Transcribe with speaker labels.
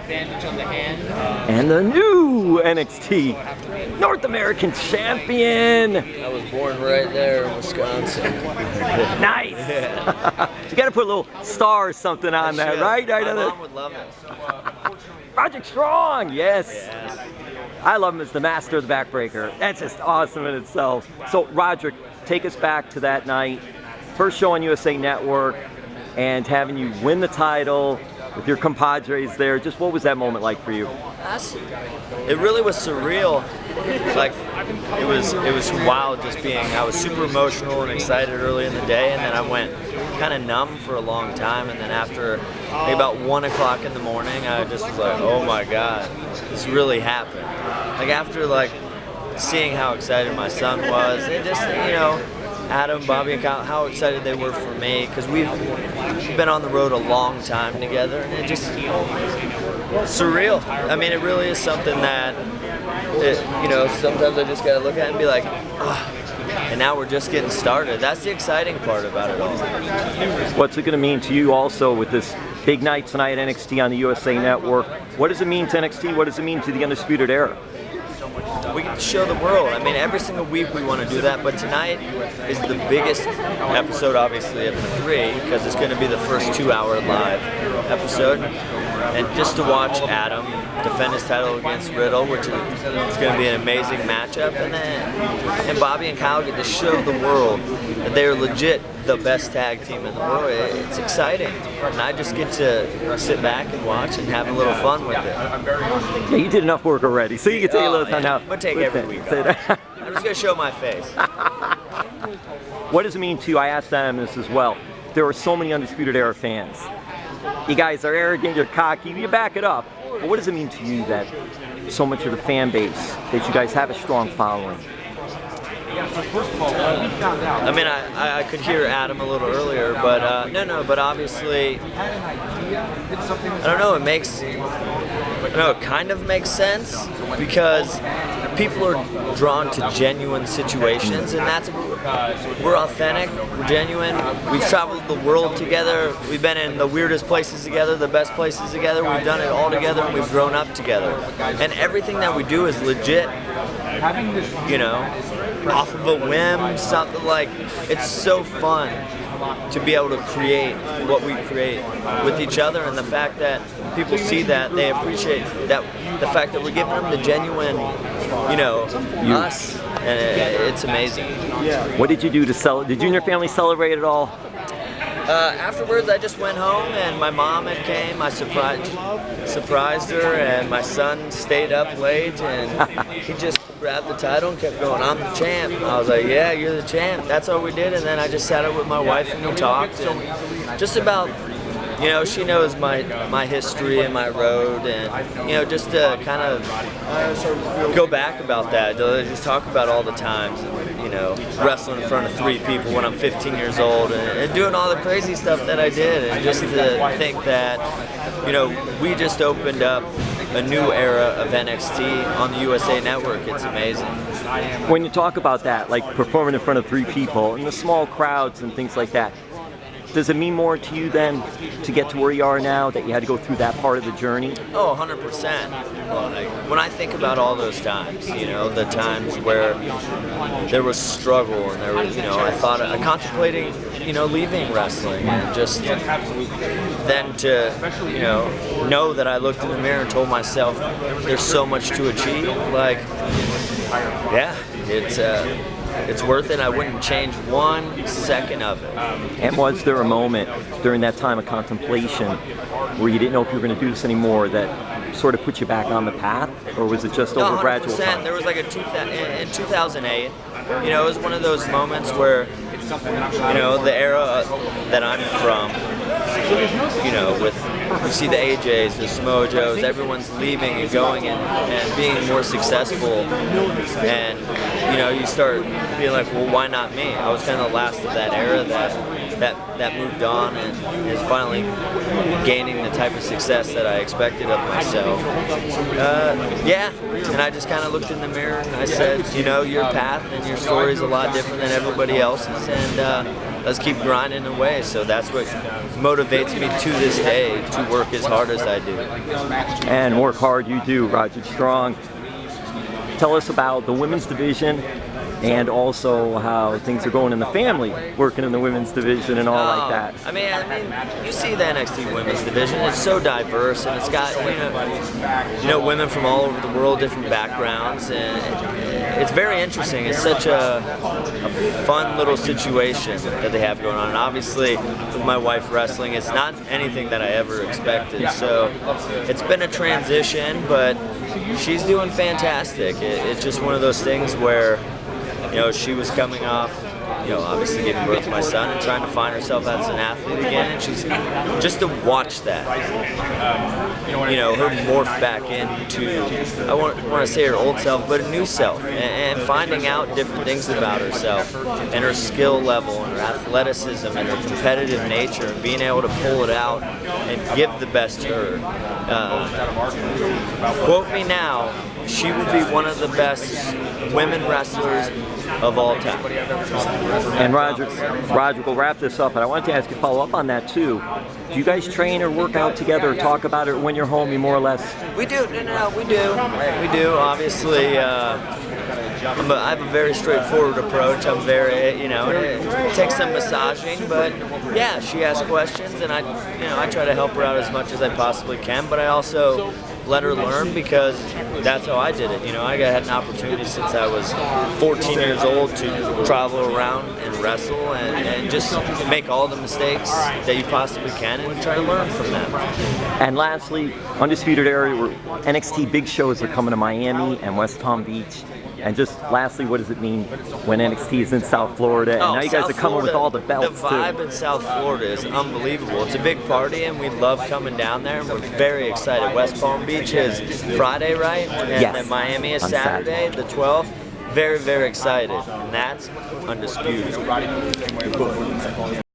Speaker 1: bandage on the hand.
Speaker 2: And the new NXT North American Champion.
Speaker 3: I was born right there in Wisconsin.
Speaker 2: Nice.
Speaker 3: Yeah.
Speaker 2: You got to put a little star or something on that, right?
Speaker 3: My mom would love it.
Speaker 2: Roderick Strong, yes.
Speaker 3: Yes.
Speaker 2: I love him as the master of the backbreaker. That's just awesome in itself. So, Roderick, take us back to that night. First show on USA Network, and having you win the title with your compadres there. Just what was that moment like for you?
Speaker 3: It really was surreal. Like, it was wild just being, I was super emotional and excited early in the day, and then I went kind of numb for a long time, and then after maybe about 1 o'clock in the morning, I just was like, oh my God, this really happened. Like, after like seeing how excited my son was, and just, you know, Adam, Bobby, and Kyle, how excited they were for me, because we've been on the road a long time together, and it just, surreal. I mean, it really is something that, you know, sometimes I just gotta look at it and be like, oh, and now we're just getting started. That's the exciting part about it all.
Speaker 2: What's it gonna mean to you also with this big night tonight at NXT on the USA Network? What does it mean to NXT? What does it mean to the Undisputed Era?
Speaker 3: We get to show the world. I mean, every single week we want to do that, but tonight is the biggest episode, obviously, of the 3, because it's going to be the first 2-hour live episode. And just to watch Adam defend his title against Riddle, which is going to be an amazing matchup, and Bobby and Kyle get to show the world that they're legit the best tag team in the world. It's exciting, and I just get to sit back and watch and have a little fun with it.
Speaker 2: Yeah, you did enough work already, so you can take a little time now.
Speaker 3: I'm going to take every week. I'm just going to show my face.
Speaker 2: What does it mean to you? I asked them this as well. There are so many Undisputed Era fans. You guys are arrogant, you're cocky, you back it up. But what does it mean to you that so much of the fan base, that you guys have a strong following?
Speaker 3: I mean, I could hear Adam a little earlier, but but obviously, I don't know, it kind of makes sense, because people are drawn to genuine situations, and we're authentic, we're genuine, we've traveled the world together, we've been in the weirdest places together, the best places together, we've done it all together, and we've grown up together. And everything that we do is legit, you know, off of a whim, something like, it's so fun to be able to create what we create with each other, and the fact that people see that, they appreciate that, the fact that we're giving them the genuine, you know, us, and it's amazing.
Speaker 2: What did you do to celebrate? Did you and your family celebrate at all?
Speaker 3: Afterwards, I just went home, and my mom had came. I surprised her, and my son stayed up late, and he just grabbed the title and kept going, I'm the champ. I was like, yeah, you're the champ. That's all we did, and then I just sat up with my wife and we talked, and just about, you know, she knows my history and my road, and, you know, just to kind of go back about that, to just talk about all the times, you know, wrestling in front of 3 people when I'm 15 years old, and doing all the crazy stuff that I did, and just to think that, you know, we just opened up a new era of NXT on the USA Network. It's amazing.
Speaker 2: When you talk about that, like performing in front of 3 people and the small crowds and things like that, does it mean more to you then to get to where you are now, that you had to go through that part of the journey?
Speaker 3: Oh, 100%. When I think about all those times, you know, the times where there was struggle, and there was, you know, I contemplating, you know, leaving wrestling, and just then to, you know that I looked in the mirror and told myself there's so much to achieve. Like, yeah, it's worth it. I wouldn't change 1 second of it.
Speaker 2: And was there a moment during that time of contemplation where you didn't know if you were going to do this anymore that sort of put you back on the path, or was it just over gradual time?
Speaker 3: There was like in 2008, you know, it was one of those moments where, you know, the era that I'm from, you know, with, you see the AJs, the Samoa Joes, everyone's leaving and going and being more successful, and, you know, you start being like, well, why not me? I was kind of the last of that era that moved on and is finally gaining the type of success that I expected of myself. Yeah, and I just kind of looked in the mirror and I said, you know, your path and your story is a lot different than everybody else's, and let's keep grinding away. So that's what motivates me to this day to work as hard as I do.
Speaker 2: And work hard you do, Roderick Strong. Tell us about the women's division and also how things are going in the family, working in the women's division and all like that.
Speaker 3: I mean, you see the NXT women's division, it's so diverse, and it's got, you know, women from all over the world, different backgrounds, and it's very interesting. It's such a fun little situation that they have going on. And obviously, with my wife wrestling, it's not anything that I ever expected. So it's been a transition, but she's doing fantastic. It's just one of those things where, you know, she was coming off, you know, obviously giving birth to my son and trying to find herself as an athlete again, and she's just to watch that, you know, her morph back into, I want to say her old self, but a new self, and finding out different things about herself and her skill level and her athleticism and her competitive nature, and being able to pull it out and give the best to her. Quote me now, she would be one of the best women wrestlers of all time.
Speaker 2: And Roger, we'll wrap this up, but I wanted to ask you, follow up on that too. Do you guys train or work out together or talk about it when you're home, you more or less?
Speaker 3: We do, we do. Obviously, I have a very straightforward approach. I'm very, you know, it takes some massaging, but yeah, she asks questions, and I try to help her out as much as I possibly can, but I also let her learn, because that's how I did it. You know, I had an opportunity since I was 14 years old to travel around and wrestle and just make all the mistakes that you possibly can and try to learn from them.
Speaker 2: And lastly, Undisputed area where NXT big shows are coming to Miami and West Palm Beach. And just lastly, what does it mean when NXT is in South Florida? And now you guys are coming with all the belts
Speaker 3: too. The vibe in South Florida is unbelievable. It's a big party, and we love coming down there, and we're very excited. West Palm Beach is Friday, right? And
Speaker 2: yes.
Speaker 3: then Miami is Saturday, the 12th. Very, very excited. And that's Undisputed.